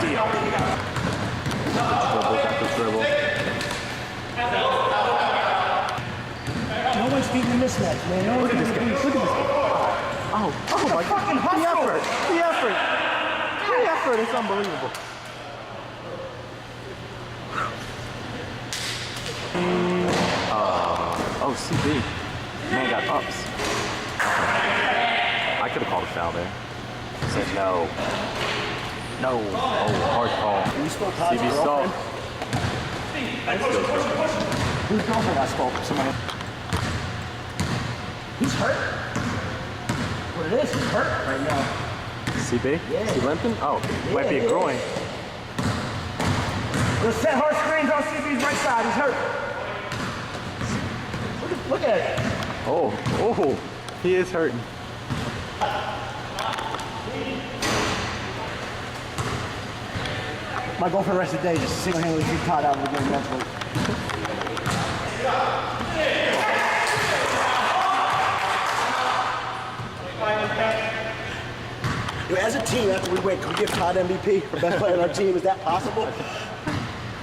steal. Dribble after dribble. No one's beating the mismatch, man. No Look at this guy. Look at this guy. Oh my God. Fucking The hustle. effort. The effort. The effort is unbelievable. Oh, CB. Man got ups. I could have called a foul there. Said no. No. Oh, hard call. You spoke Todd's CB girlfriend? Salt. Whose girlfriend I spoke to? Somebody. He's hurt. What it is, he's hurt right now. CB? Yeah. Is he limping? Oh, might be a groin. There's 10 hard screens on CB's right side. He's hurt. Look at it. Oh, he is hurting. My goal for the rest of the day is just single-handedly keep Todd out of the game mentally. As a team, after we win, can we give Todd MVP for best player on our team? Is that possible?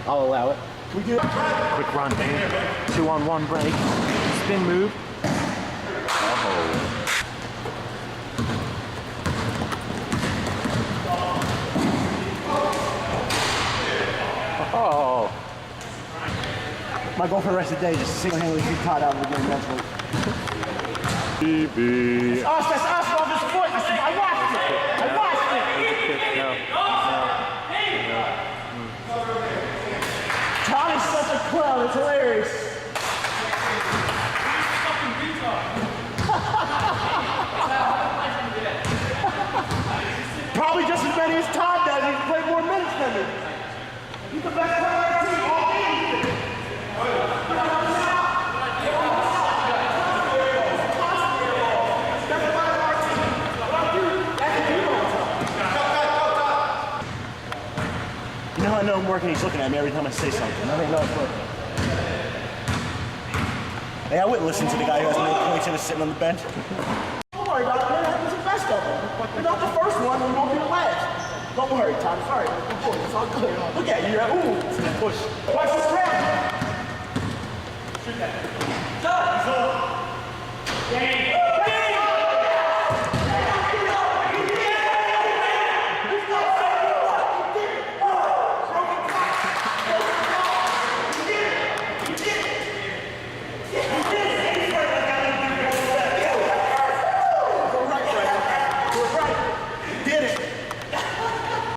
I'll allow it. Can we do it? Quick run, man. 2-on-1 break. Spin move. Oh. My goal for the rest of the day is just single-handedly keep Todd out of the game mentally. CB. That's us off his foot. I watched it. I watched it. No. Todd is such a clown. It's hilarious. Probably just as many as Todd does. He's played more minutes than me. He's the best player on our team all game. You know how I know I'm working? He's looking at me every time I say something. I don't know it's working. Hey, I wouldn't listen to the guy who has no points and is sitting on the bench. Don't worry about it, man. That was the best of them. We're not the first one, we won't be the last. Don't worry, Todd. Sorry. It's all good. Look at you. You're ooh, it's a push. Watch the ground. Shoot that. Done. Game.